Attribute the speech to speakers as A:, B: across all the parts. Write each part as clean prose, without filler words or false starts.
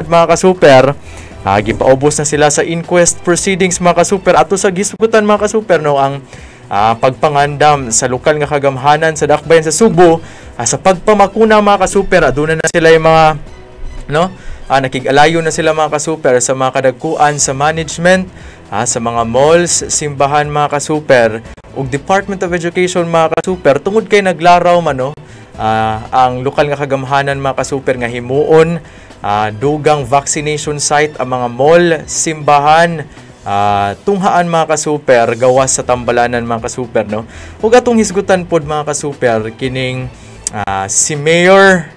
A: mga kasuper. Gipaubos na sila sa inquest proceedings mga kasuper. Ato sa gisgutan mga kasuper no ang pagpangandam sa lokal nga kagamhanan sa dakbayan sa Subo sa pagpamakuna mga kasuper. Aduna na sila yung mga nakig-alayo na sila mga kasuper sa mga kadagkuan sa management, sa mga malls, simbahan mga kasuper ug Department of Education mga kasuper tungod kay naglaraw man ang lokal nga kagamhanan mga kasuper nga himuon dugang vaccination site ang mga mall, simbahan, tunghaan mga kasuper gawas sa tambalanan mga kasuper no. Ug atong hisgutan pod mga kasuper kining si Mayor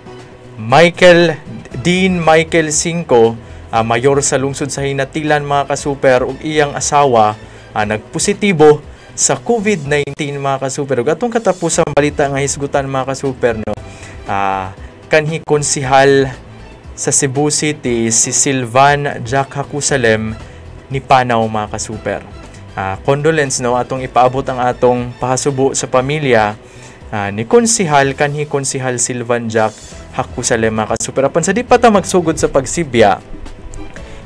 A: Dean Michael Cinco, mayor sa lungsod sa Hinatilan mga kasuper ug iyang asawa nagpositibo sa COVID-19 mga kasuper. Ug atong katapusang balita nga hisgutan mga kasuper no. Kanhi konsihal sa Cebu City si Silvan Jack Hakusalem ni panaw mga kasuper. Condolence no atong ipaabot ang atong pahasubo sa pamilya ni kanhi konsihal Silvan Jack Hakusalem mga kasuper. Apan sa di pa ta magsugod sa pagsibya,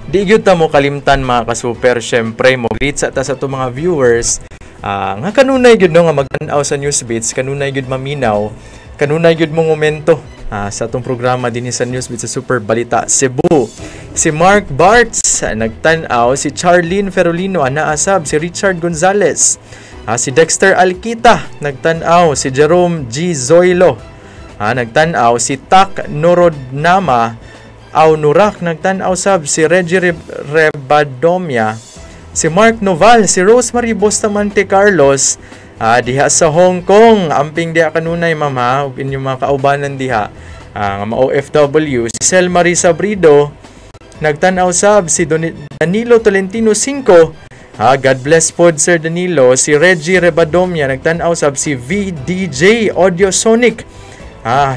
A: di gyud ta mo kalimtan mga kasuper, syempre mo greet sa ta sa to mga viewers nga kanunay gyud no nga magtan-aw sa Newsbeats, kanunay gyud maminaw, kanunay gyud mo momento sa atong programa din sa Newsbeats sa Super Balita Cebu. Si Mark Bartz nagtan-aw, si Charlene Ferolino anaasab, si Richard Gonzalez, si Dexter Alquita nagtan-aw, si Jerome G. Zoilo nagtan-aw, si Tak Norodnama Nurak nagtan-aw sab, si Reggie Rebadomia, si Mark Noval, si Rosemary Bustamante Carlos diha sa Hong Kong, amping diha kanunay mama ug inyong mga kaubanan diha nga OFW, si Selma Risa Brido nagtan-aw sab, si Danilo Tolentino 5, God bless pod Sir Danilo, si Reggie Rebadomia nagtan-aw sab, si VDJ Audio Sonic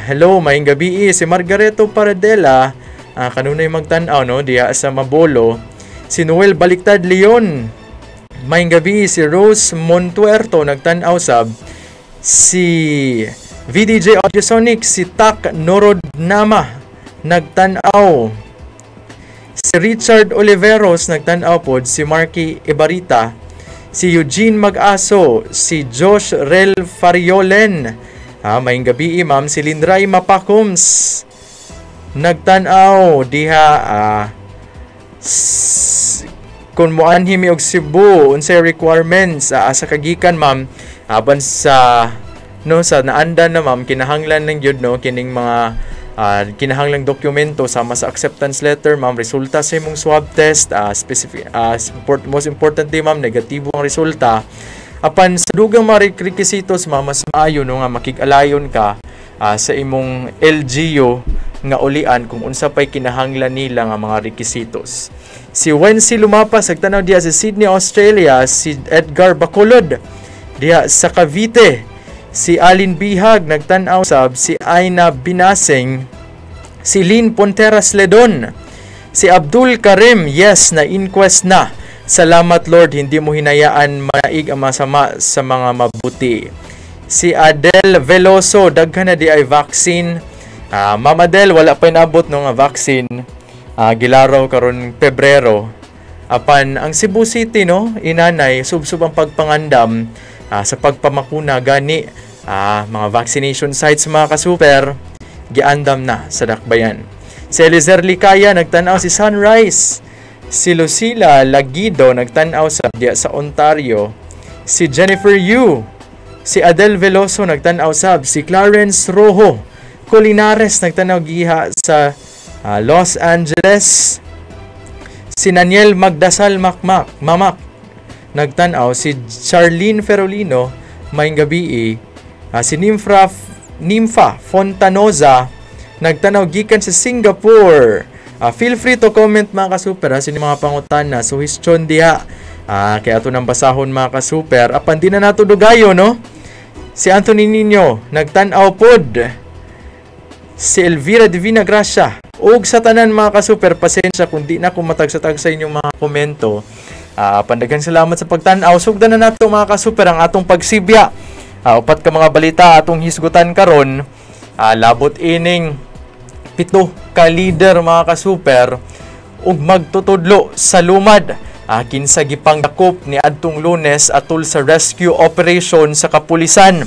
A: hello maayong gabi, si Margareto Paradela kanunay magtan-aw no diha sa Mabolo, si Noel Baliktad Leon maayong gabi, si Rose Montuerto nagtan-aw sab, si VDJ Audiosonic, si Tak Norodnama nagtan-aw, si Richard Oliveros nagtan-aw pod, si Marky Ibarita, si Eugene Mag-aso, si Josh Rel Fariolen maayong gabi ma'am, si Lindray Mapacoms nagtan-aw diha kung moanhimi og Cebu unsay requirements sa kagikan ma'am aban sa naandan na ma'am kinahanglan lang gyud no kining mga kinahanglang dokumento sama sa acceptance letter ma'am, resulta sa imong swab test, most importantly ma'am negatibo ang resulta. Apan sa dugang mga requisitos ma'am, mas maayo no nga makig-alayon ka sa imong LGU nga ulian kung unsa pay kinahanglan nila nga mga requisitos. Si Wency Lumapas nagtanaw diha sa Sydney, Australia, si Edgar Bacolod diha sa Cavite, si Alin Bihag nagtanaw sab, si Aina Binaseng, si Lynn Ponteras Ledon, si Abdul Karim, yes na inquest na. Salamat Lord, hindi mo hinayaan maig ang masama sa mga mabuti. Si Adel Veloso, daghan na di ay vaccine. Ma'am Adel, wala pa inabot no nga vaccine. Gilaraw karon Pebrero. Apan ang Cebu City no, inanay subsub ang pagpangandam sa pagpamakuna gani mga vaccination sites mga kasuper giandam na sa dakbayan. Si Elizer Likaya nagtanaw si Sunrise. Si Lucila Lagido nagtanaw sa diya sa Ontario. Si Jennifer Yu, si Adel Veloso nagtanaw sab, si Clarence Rojo Colinares nagtanaw giha sa Los Angeles. Si Naniel Magdasal Mamak nagtanaw, si Charlene Ferolino maayong gabi. Si Nympha Fontanoza nagtanaw gikan sa Singapore. Feel free to comment mga kasuper sino mga pangutana, suhestyon diha. Kaya ato nang basahon mga kasuper. Apan di na nato dugayo no. Si Anthony Nino nagtanaw pod. Si Elvira Divina Gracia. Ug sa tanan mga kasuper, pasensya kung di na ko matagsa-tag sa inyong mga komento. Pandaghang salamat sa pagtan-aw. Sugdan na nato mga kasuper ang atong pagsibya. Upat ka mga balita atong hisgutan karon. Labot ining 7 ka leader mga kasuper ug magtutudlo sa lumad. Kinsa gipang dakop ni adtong Lunes atol sa rescue operation sa kapulisan.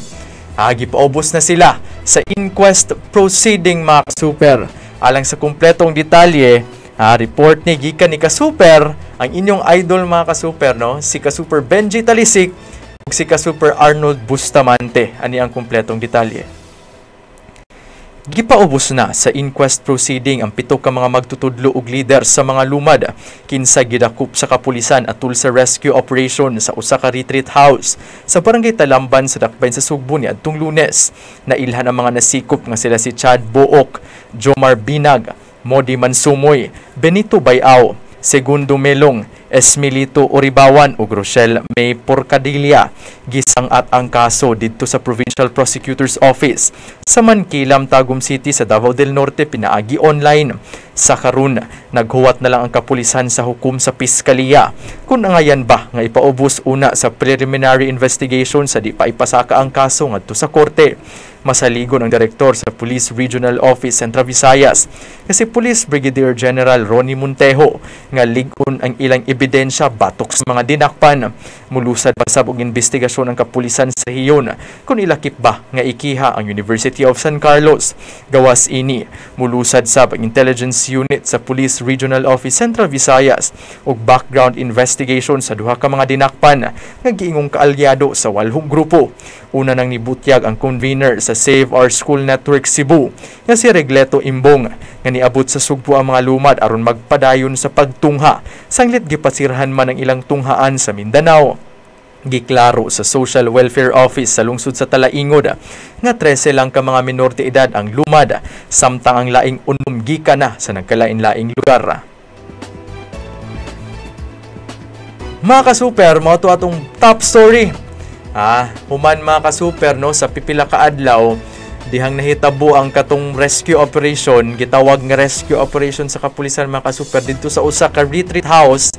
A: Gipaubos na sila sa inquest proceeding mga kasuper. Alang sa kumpletong detalye, report ni gikan ni Kasuper, ang inyong idol mga kasuper, no? Si Kasuper Benji Talisik ug si Kasuper Arnold Bustamante. Ani ang kumpletong detalye. Gipaubos na sa inquest proceeding ang 7 ka mga magtutudlo ug leader sa mga lumad kinsa gidakop sa kapulisan atol sa rescue operation sa usa ka retreat house sa barangay Talamban sa Dakbayn sa Sugbo ni adtong Lunes. Nailhan ang mga nasikop nga sila si Chad Book, Jomar Binag, Modi Mansumoy, Benito Bayao, Segundo Melong, Esmilito Oribawan ug Rochelle May Porcadilla. Gisangat ang kaso didto sa Provincial Prosecutor's Office sa Mankilam, Tagum City sa Davao del Norte pinaagi online. Sa karon, naghuwat na lang ang kapulisan sa hukom sa piskalya kung angayan ba nga ipaubos una sa preliminary investigation sa di pa ipasaka ang kaso ngadto sa korte. Masaligon ang direktor sa Police Regional Office Central Visayas kasi Police Brigadier General Ronnie Montejo nga ligon ang ilang ebidensya batok sa mga dinakpan. Mulusad pa sab og investigasyon ang kapulisan sa hiyon kung ilakip ba nga ikiha ang University of San Carlos. Gawas ini, mulusad sab ang Intelligence Unit sa Police Regional Office Central Visayas og background investigation sa duha ka mga dinakpan nga giingong kaalyado sa walhong grupo. Una nang nibutyag ang convener sa Save Our School Network Cebu nga si Regleto Imbong nga niabot sa Sugbo ang mga lumad aron magpadayon sa pagtungha sanglit gipasirhan man ang ilang tunghaan sa Mindanao. Giklaro sa Social Welfare Office sa lungsod sa Talaingod nga 13 lang ka mga minor de edad ang lumad samtang ang laing 6 gikan na sa nagkalain-laing lugar. Mga kasuper, mo to atong top story. Human mga kasuper, no, sa pipila ka adlaw dihang nahitabo ang katong rescue operation, gitawag nga rescue operation sa kapulisan mga kasuper dito sa usa ka retreat house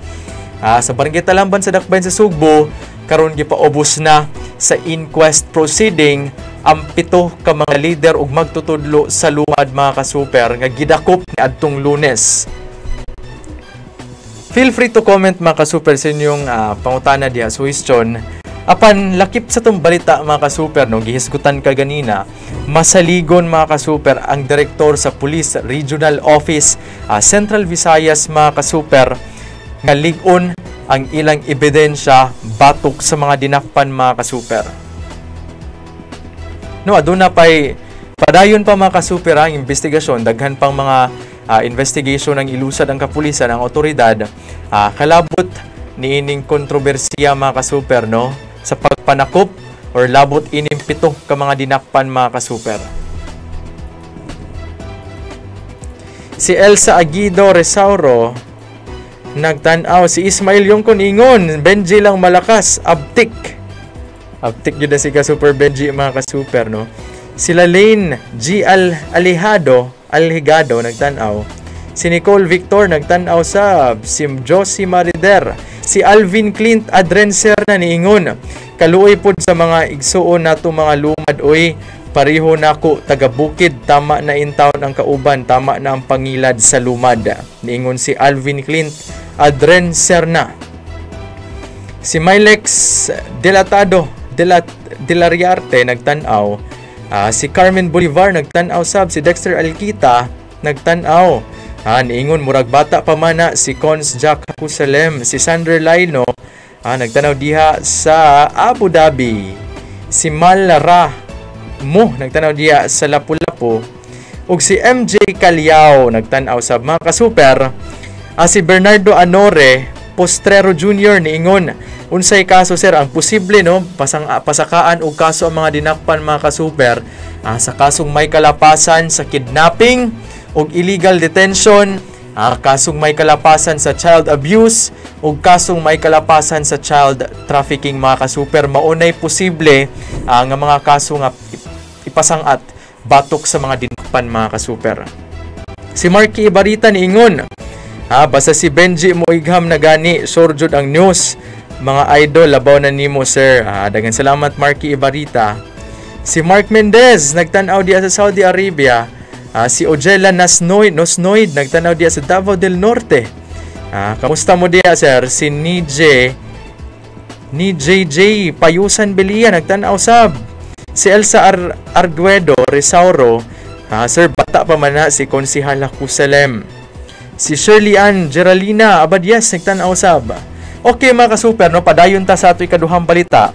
A: sa barangay Talamban sa Dakbayn sa Sugbo. Karon gipaubos na sa inquest proceeding ang 7 ka mga leader ug magtutudlo sa lumad mga kasuper nga gidakop ni adtong Lunes. Feel free to comment mga kasuper sa inyong pangutana diha sa question. Apan lakip sa tong balita mga kasuper, no, gihisgutan ka ganina, masaligon mga kasuper ang direktor sa Police Regional Office Central Visayas mga kasuper nga ligon ang ilang ebidensya batok sa mga dinakpan mga kasuper. No, aduna pay padayon pa mga kasuper ang investigasyon, daghan pang mga investigation ang ilusad ang kapulisan, ang otoridad, kalabot niining kontrobersiya mga kasuper, no, sa pagpanakop or labot ining 7 ka mga dinakpan mga kasuper. Si Elsa Aguido Resauro nagtan-aw si Ismail yung kuningon, Benji lang malakas, abtik yun na si Kasuper Benji mga kasuper, no. Sila Lane G. Alhigado nagtan-aw, si Nicole Victor nagtan-aw sab, si Josie Marider, si Alvin Clint Adrenser na niingon, kaluoy pod sa mga igsuon nato mga lumad, oy pareho nako taga Bukid, tama na in town ang kauban, tama na ang pangilad sa lumad, niingon si Alvin Clint Adrenser na. Si Milex Delatado Delariarte nagtan-aw, si Carmen Bolivar nagtan-aw sab, si Dexter Alquita nagtan-aw, niingon murag bata pa man si Cons Jack Hakusalem, si Sandra Laino nagtanaw diha sa Abu Dhabi, si Malara Mo nagtanaw diha sa Lapu-Lapu, ug si MJ Calyao nagtanaw sa mga kasuper. Si Bernardo Anore Postrero Jr. niingon, unsay kaso sir ang posible, no, pasakaan og kaso ang mga dinakpan mga kasuper sa kasong may kalapasan sa kidnapping og illegal detention, kasong may kalapasan sa child abuse ug kasong may kalapasan sa child trafficking mga kasuper. Maunay posible nga mga kaso nga ipasangat batok sa mga dinakpan mga kasuper. Si Marky Ibarita niingon, basta si Benji mo igham na gani, surjud ang news. Mga idol, labaw na nimo sir. Daghang salamat Marky Ibarita. Si Mark Mendez nagtan-aw diya sa Saudi Arabia, Si Ojela Nosnoid nagtanaw diya sa Davao del Norte. Kamusta mo diya, sir? Si ni JJ Payusan Belia nagtanaw sab. Si Elsa Arguedo Resauro, sir, bata pa man na si Konsihal Kusalem. Si Shirley Ann Geralina Abadias nagtanaw sab. Okay mga kasuper, no, padayon ta sa ato ikaduhang balita.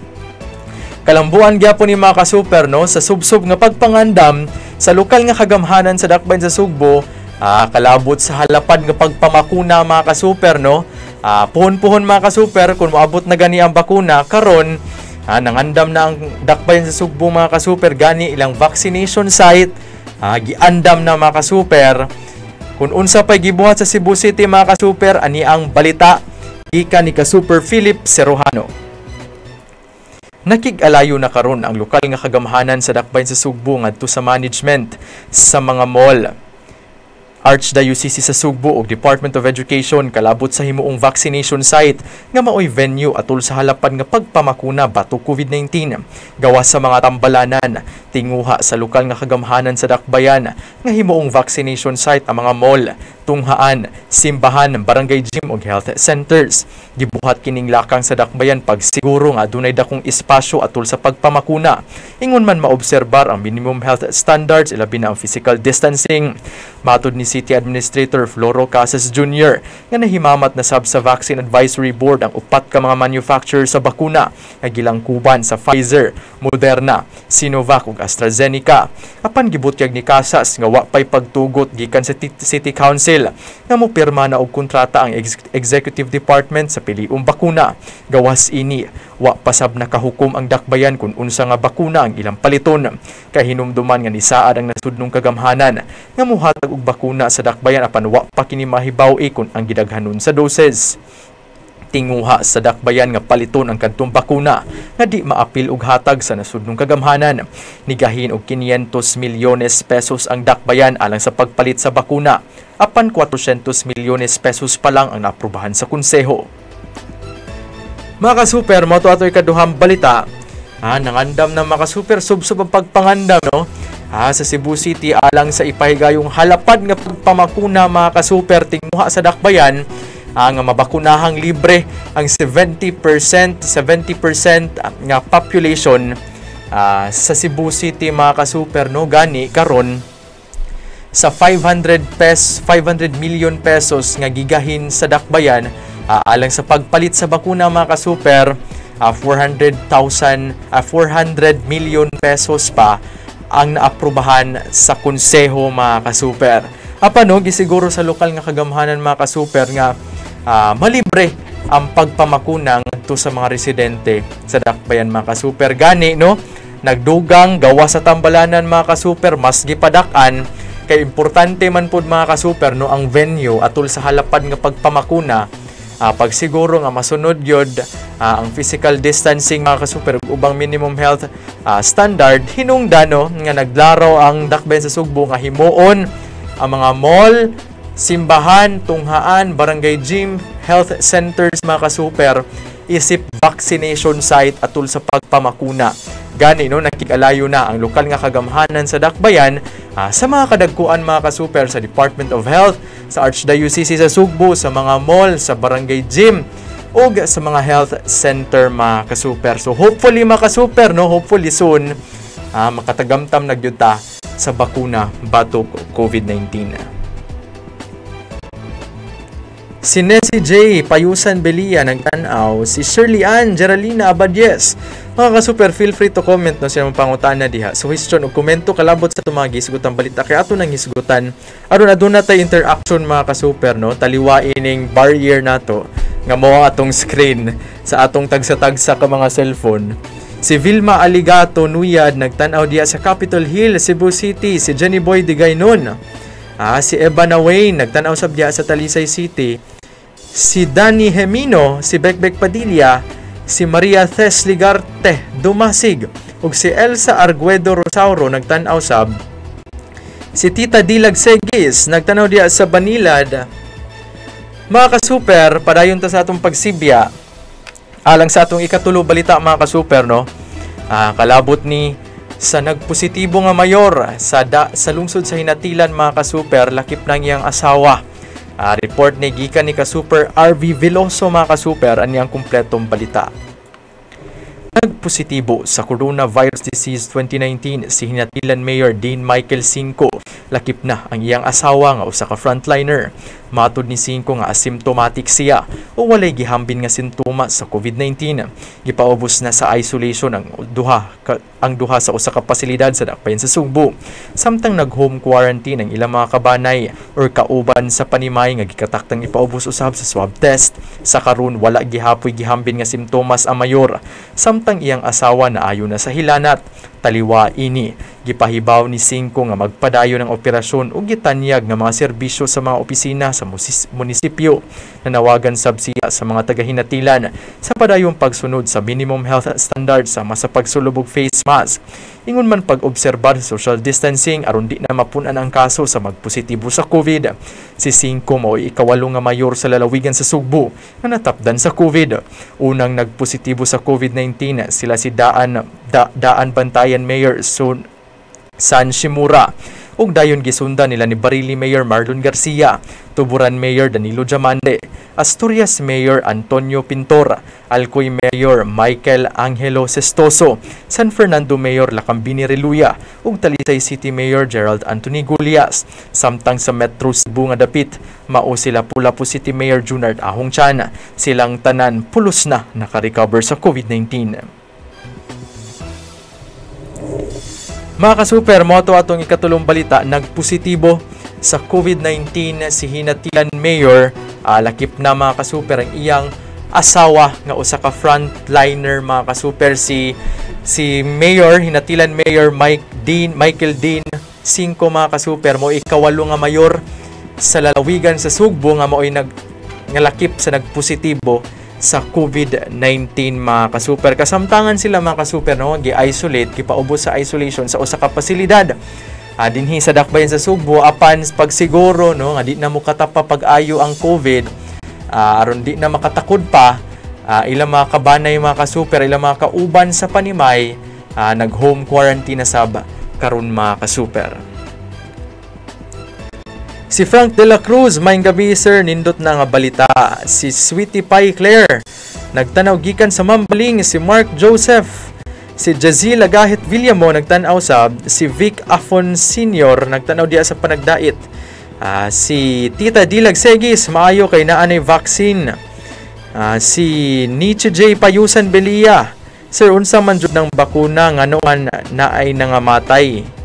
A: Kalambuan gyapon ni mga kasuper, no, sa subsob nga pagpangandam sa lokal nga kagamhanan sa Dakbayan sa Sugbo, kalabot sa halapad nga pagpamakuna mga kasuper, no. Puhon-puhon mga kasuper kung moabot na gani ang bakuna karon. Nangandam na ang Dakbayan sa Sugbo mga kasuper, gani ilang vaccination site, giandam na mga kasuper. Kung unsa pay gibuhat sa Cebu City mga kasuper, ani ang balita gikan ni Kasuper Philip Serojano. Nakig-alayo na karon ang lokal nga kagamhanan sa Dakbayan sa Sugbo ngadto sa management sa mga mall. Archdiocese sa Sugbo ug Department of Education kalabot sa himuong vaccination site nga maoy venue atol sa halapad nga pagpamakuna batok COVID-19. Gawas sa mga tambalanan, tinguha sa lokal nga kagamhanan sa Dakbayan nga himuong vaccination site ang mga mall, tunghaan, simbahan, barangay gym ug health centers. Gibuhat kining lakang sa Dakbayan pagsiguro nga adunay dakong espasyo atol sa pagpamakuna. Ingon man maobserbar ang minimum health standards ilabi na ang physical distancing. Matod ni City Administrator Floro Casas Jr. nga nahimamat na sab sa Vaccine Advisory Board ang upat ka mga manufacturer sa bakuna nga gilangkuban sa Pfizer, Moderna, Sinovac ug AstraZeneca. Apan gibutyag ni Casas nga wa pay pagtugot gikan sa City Council nga mopirma na og kontrata ang Executive Department sa piliung bakuna. Gawas ini, wa pasab nakahukom ang Dakbayan kung unsa nga bakuna ang ilang paliton. Kahinumduman nga nisaad ang nasudnong kagamhanan nga muhatag og bakuna sa Dakbayan apan wa pa kini mahibaw kung ang gidaghanon sa doses. Tinguha sa Dakbayan nga paliton ang kadtong bakuna nga di maapil og hatag sa nasudnong kagamhanan. Nigahin og 500 milyones pesos ang Dakbayan alang sa pagpalit sa bakuna. Apan 400 milyones pesos pa lang ang naaprubahan sa konseho. Mga kasuper, mo to ato'y kaduhang balita. Nangandam na mga kasuper, subsob ang pagpangandam, no? Sa Cebu City alang sa ipahigayong halapad nga pagpamakuna mga kasuper tinguha sa Dakbayan nga mabakunahang libre ang 70% nga population sa Cebu City mga kasuper, no, gani karon sa 500 million pesos nga gigahin sa Dakbayan alang sa pagpalit sa bakuna mga kasuper, 400 million pesos pa ang naaprubahan sa konseho mga kasuper. Apano gisiguro sa lokal nga kagamhanan mga kasuper nga malibre ang pagpamakuna ngadto sa mga residente sa Dakbayan mga kasuper. Gani, no, nagdugang gawa sa tambalanan mga kasuper, mas gipadak-an kay importante man pud mga kasuper, no, ang venue atol sa halapad nga pagpamakuna. Pagsiguro nga masunod yun ang physical distancing mga kasuper ubang minimum health standard, hinungdano nga naglaraw ang Dakbayan sa Sugbo nga himuon ang mga mall, simbahan, tunghaan, barangay gym, health centers mga kasuper isip vaccination site atol sa pagpamakuna. Gani, no, nakikalayo na ang lokal nga kagamhanan sa Dakbayan sa mga kadagkuan mga kasuper sa Department of Health, sa Archdiocese sa Sugbo, sa mga mall, sa barangay gym o sa mga health center mga kasuper. So hopefully mga kasuper, no, hopefully soon makatagamtam nagyuta sa bakuna batok COVID-19. Si Nessie J. Payusan Belia nagtanaw, si Shirley Ann Geralina Abadies. Mga kasuper, feel free to comment, no, siya mong pangutan na diha. So, question o komento kalabot sa tumagi hisgutan balita kay ato nang hisgutan. Aron aduna tay interaction mga kasuper, no, taliwain ning barrier nato nga mao atong screen sa atong tagsa-tagsa ka mga cellphone. Si Vilma Aligato Nuyad nagtanaw diha sa Capitol Hill, Cebu City. Si Jenny Boy Digaynon. Si Eva Wayne nagtanaw sab diha sa Talisay City. Si Danny Hemino, si Bekbek Padilla, si Maria Thes Ligarte Dumasig ug si Elsa Arguedo Rosauro nagtanaw sab. Si Tita Dilag Segis nagtanaw diha sa Banilad. Mga kasuper, padayon ta sa atong pagsibya alang sa atong ikatulo balita mga kasuper, no. Kalabot ni Sa nagpositibo nga mayor sa lungsod sa Hinatilan mga kasuper, lakip ng iyang asawa. Report ni gikan ni kasuper RV Veloso mga kasuper, aniyang kumpletong balita. Nagpositibo sa coronavirus disease 2019 si Hinatilan Mayor Dean Michael Cinco. Lakip na ang iyang asawa nga usa ka frontliner. Matud ni Cinco nga asymptomatic siya o walay gihambin nga sintomas sa COVID-19. Gipaubos na sa isolation ang duha sa usa ka pasilidad sa dakbayan sa Sugbo. Samtang nag-home quarantine ang ilang mga kabanay or kauban sa panimay nga gikataktang ipaubos usab sa swab test. Sa karon wala gihapoy gihambin nga simptomas ang mayor. Samtang iyang asawa na ayo na sa hilanat. Taliwa ini, gipahibaw ni Cinco nga magpadayon ng operasyon ug gitanyag nga mga serbisyo sa mga opisina sa munisipyo. Nanawagan sab siya sa mga taga-Hinatilan sa padayong pagsunod sa minimum health standards sama sa pagsulubog face mask. Ingon man pag-obserbar sa social distancing aron di na mapunan ang kaso sa magpositibo sa COVID. Si Cinco mao ikawalo nga mayor sa lalawigan sa Sugbo nga natapdan sa COVID. Unang nagpositibo sa COVID-19 sila si Daan Bantayan Mayor San Shimura ug dayon gisunda nila ni Barili Mayor Marlon Garcia, Tuburan Mayor Danilo Diamande, Asturias Mayor Antonio Pintor, Alcoy Mayor Michael Angelo Sestoso, San Fernando Mayor Lacambini Reluya ug Talisay City Mayor Gerald Anthony Gulias. Samtang sa Metro Cebu nga dapit mao sila Pulapu City Mayor Junard Ahong Tiana. Silang tanan pulos na naka-recover sa COVID-19. Mga kasuper, moto atong ikatulong balita, nagpositibo sa COVID-19 si Hinatilan Mayor. Lakip na mga kasuper ang iyang asawa nga usa ka frontliner mga kasuper, si Mayor Hinatilan Mayor Michael Dean Cinco mga kasuper, mo ikawalo nga mayor sa lalawigan sa Sugbo nga mao'y ngalakip sa nagpositibo sa COVID-19 mga kasuper. Kasamtangan sila mga kasuper no, gi-isolate, gipaubos sa isolation sa usa ka pasilidad. Dinhi sa dakbayan sa Sugbo apan pagsiguro no nga di na mo katapa pag-ayo ang COVID, aron di na makatakod pa ilang mga kabanay mga kasuper, ilang mga kauban sa panimay, nag-home quarantine na sab karon mga kasuper. Si Frank de la Cruz, maayong gabi sir, nindot na nga balita. Si Sweetie Pie Claire, nagtanaw gikan sa Mambaling. Si Mark Joseph, si Jazil Agahit Villamo, nagtanaw sab. Si Vic Afon Sr., nagtanaw diya sa panagdait. Si Tita Dilag Segis, maayo kay naanay vaccine. Si Nietzsche J. Payusan Belia, sir, unsa man jud ng bakuna nga noan na ay nangamatay.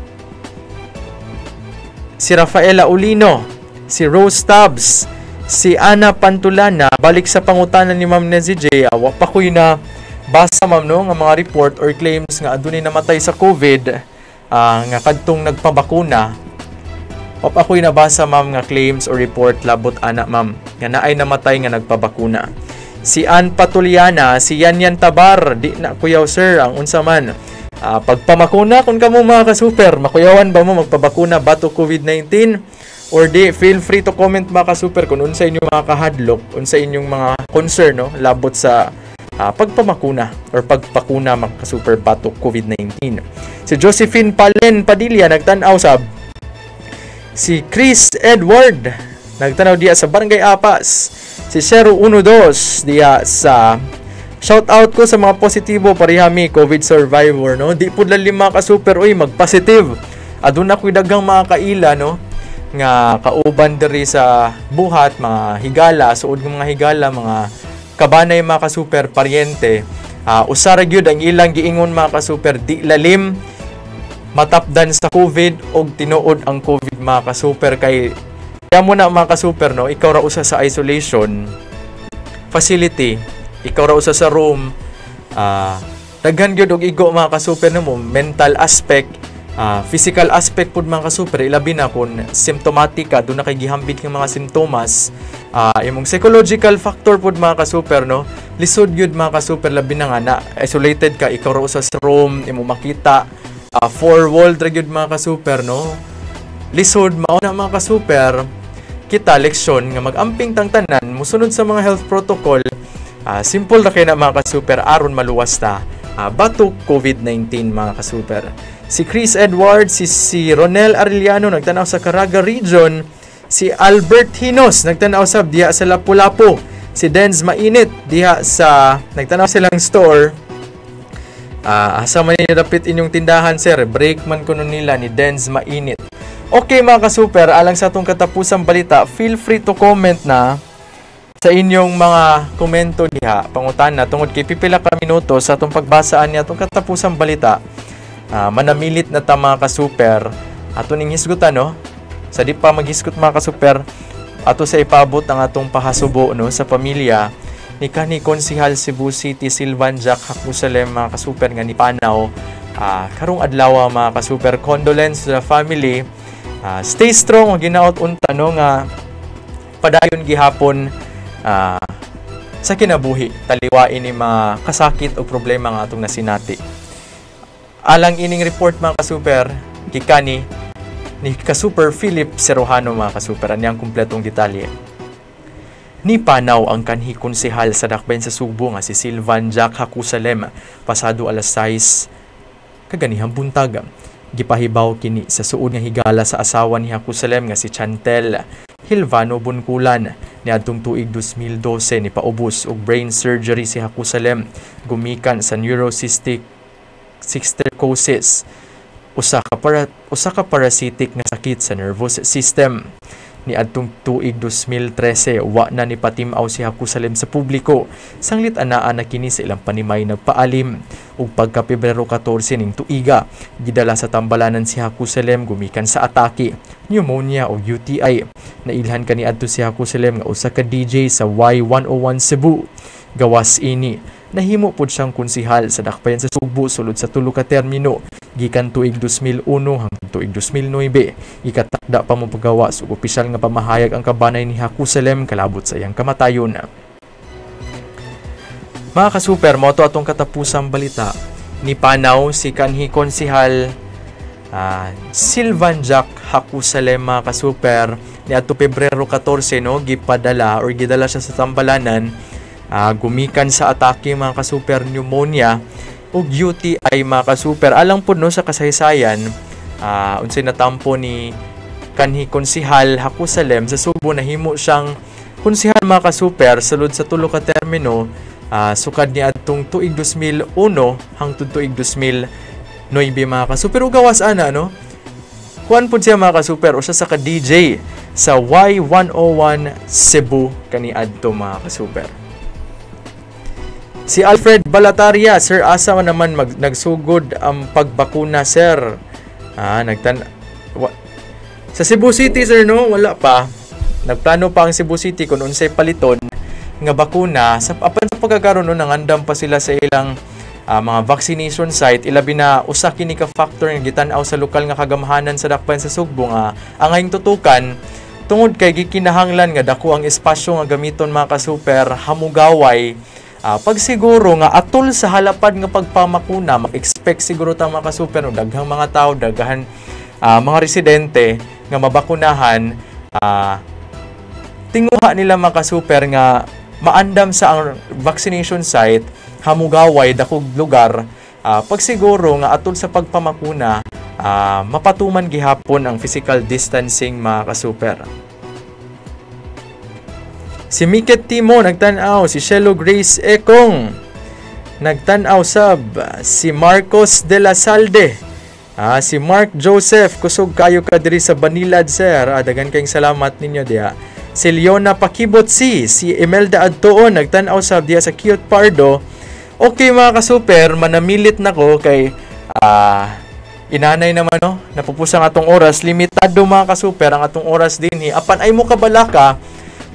A: Si Rafaela Ulino, si Rose Tubbs, si Ana Pantulana, balik sa pangutanan ni Ma'am Nezzy J. Wa pa ko'y na basa ma'am no, nga mga report or claims nga adunay namatay sa COVID nga kadtong nagpabakuna. Wa pa ko'y nabasa ma'am nga claims or report labot ana ma'am nga naay namatay nga nagpabakuna. Si Ann Patuliana, si Yanyan Tabar, di na kuyaw sir ang unsa man. Pagpamakuna kung kamo mga kasuper, makuyawan ba mo magpabakuna bato COVID-19 or di? Feel free to comment mga kasuper kung unsa inyong mga kahadlok, unsa inyong mga concern no, labot sa pagpamakuna or pagpakuna mga kasuper bato COVID-19. Si Josephine Palen Padilla nagtanaw sab. Si Chris Edward nagtanaw diya sa Barangay Apas. Si 012 diya sa shout out ko sa mga positibo parihami COVID survivor no. Di pud lalim mga ka-super oy mag-positive. Aduna ko'y daghang mga kaila no nga kauban diri sa buhat, mga higala, suod ng mga higala, mga kabanay mga ka-super paryente. Usara gyud ang ilang giingon mga ka-super, di lalim matapdan sa COVID og tinuod ang COVID mga ka-super. Kay kaya mo na mga ka-super no, ikaw ra usa sa isolation facility, ikaw ra usa sa room, daghan gyud og igo mga ka-super no mo, mental aspect, physical aspect pud mga ka-super, ilabi na kung symptomatic ka, doon na kay gihambit ng mga simptomas, imong psychological factor pud mga ka-super no, lisod gyud mga ka-super, labi na nga na isolated ka, ikaw ra usa sa room, imong makita four wall ra gyud mga ka-super no, lisod mao na mga ka-super. Kita leksyon nga magamping tang tanan, musunod sa mga health protocol. Simple ra kay na mga ka-super aron maluwas ta batok COVID-19 mga ka-super. Si Chris Edwards, si Ronel Arellano nagtanaw sa Caraga Region, si Albert Hinos nagtanaw sa diha sa Lapu-Lapu, si Denz Mainit diha sa nagtanaw silang store. Asa man nidapit inyong tindahan sir, break man kuno nila ni Denz Mainit. Okay mga ka-super, alang sa atong katapusang balita, feel free to comment na sa inyong mga komento diha, pangutana tungod kay pipila ka minuto sa atong pagbasaan ni atong katapusang balita. Manamilit na ta mga ka-super, ato ning hisgutan no. Sa di pa maghisgot mga ka-super, ato sa ipabot ang atong pahasubo no sa pamilya ni kanhi Konsehal Cebu City Silvan Jack Hakusalem mga ka-super nga ni panaw karong adlaw mga ka-super. Condolence to the family. Stay strong og ginaot unta no nga padayon gihapon sa kinabuhi taliwain ni mga kasakit o problema nga atong nasinati. Alang ining report mga ka-super gikani ni ka-super Philip Serojano mga ka-super, anyang kumpletong detalye. Ni panaw ang kanhi konsehal sa dakbayan sa Subo nga si Silvan Jack Hakusalem pasado alas 6 kaganihang buntag. Gipahibaw kini sa suod nga higala sa asawa ni Hakusalem nga si Chantel Hilvano Bunkulan niadtong tuig 2012 ni paubos og brain surgery si Hakusalem gumikan sa neurocystic cysticercosis, usa ka parasitic nga sakit sa nervous system. Niadtong tuig 2013 wa na ni patimaw si Hakusalem sa publiko, sanglit anaa na kini sa ilang panimay nagpaalim. Ug pagka Pebrero 14 ning tuiga gidala sa tambalanan si Hakusalem gumikan sa atake, pneumonia o UTI. Nailhan kaniadto si Hakusalem nga usa ka DJ sa Y101 Cebu. Gawas ini nahimo pud siyang konsehal sa dakbayan sa Subo sulod sa tulo ka termino gikan tuig 2001 hangtod tuig 2009. Ikatakda pa mo paggawas ug opisyal nga pamahayag ang kabanay ni Hakusalem kalabot sa iyang kamatayon. Mga ka-super, mo to atong katapusang balita. Ni panaw si kanhi konsehal Silvan Jack Hakusalem mga ka-super niadto Pebrero 14 no gipadala or gidala siya sa tambalanan gumikan sa atake mga ka-super, pneumonia ug UTI mga ka-super. Alang po no sa kasaysayan unsay natampo ni kanhi konsehal Hakusalem sa Subo, nahimo siyang konsehal mga ka-super sulod sa tulo ka termino sukad ni adtong tuig 2001 hangtod tuig 2009 mga ka-super. Ug gawas ana no kuan pud siya mga ka-super usa sa ka DJ sa Y101 Cebu kaniadto mga ka-super. Si Alfred Balataria, sir, asa man naman nagsugod ang pagbakuna, sir? Sa Cebu City, sir, no? Wala pa. Nagplano pa ang Cebu City kung unsay paliton nga bakuna. Apan sa pagkakaroon no, nangandam pa sila sa ilang mga vaccination site. Ilabi na usa kini ka factor nga gitan-aw sa lokal nga kagamahanan sa dakbayan sa Sugbo nga ang ayong tutukan tungod kay gikinahanglan nga dako ang espasyo nga gamiton mga ka-super hamugaway. Pag siguro nga atol sa halapad nga pagpamakuna, mag-expect siguro ta mga ka-super no, daghang mga tao, daghan mga residente nga mabakunahan, tinguha nila mga ka-super nga maandam sa ang vaccination site, hamugaway, dakog lugar. Pag siguro nga atol sa pagpamakuna, mapatuman gihapon ang physical distancing mga ka-super. Si Miket Timo nagtanaw, si Shelo Grace Ekong nagtanaw sab, si Marcos de la Salde, si Mark Joseph kusog kayo ka diri sa Banilad, sir. Dagan kayong salamat ninyo diha. Si Leona Pakibotsi, si Imelda Adtoon nagtanaw sab diha sa Cute Pardo. Okay mga ka-super, manamilit nako kay inanay naman no, napupusang atong oras, limitado mga ka-super ang atong oras dinhi. Apan ay mo kabalaka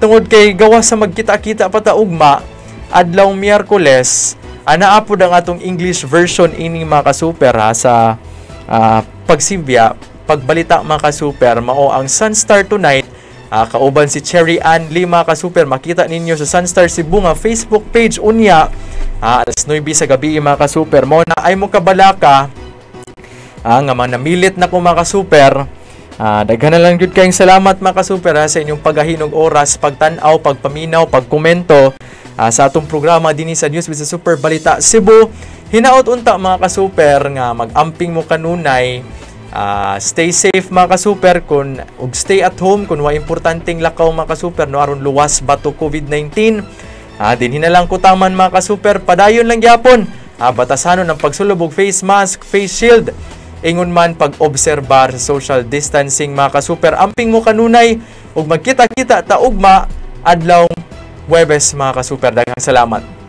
A: tungod kay gawa sa magkita-kita pa ta ugma adlaw Miyerkules, anaapod ang atong English version ini mga ka-super sa pagsibya, pagbalita mga ka-super, mao ang Sunstar Tonight. Kauban si Cherry Ann Lee mga ka-super, makita ninyo sa Sunstar Cebu nga Facebook page unya alas 9 sa gabi mga ka-super. Mao na ay mo kabalaka nga manamilit na ko mga ka-super. Daghan na lang jud kayong salamat mga ka-super sa inyong paghahinog oras, pagtan-aw, pagpaminaw, pagkomento sa atong programa dinhi sa News with the Super Balita Cebu. hinaot unta mga ka-super nga mag-amping mo kanunay. Stay safe mga ka-super ug stay at home kung wa importanteng lakaw mga ka-super no aron luwas bato COVID-19. Dinhi na lang kutaman mga ka-super, padayon lang gyapon. Batasanon ang pagsulubog face mask, face shield. Ingon man pag-obserbar sa social distancing mga ka-super. Amping mo kanunay ug magkita-kita ta ugma adlaw Huwebes mga ka-super. Daghang salamat.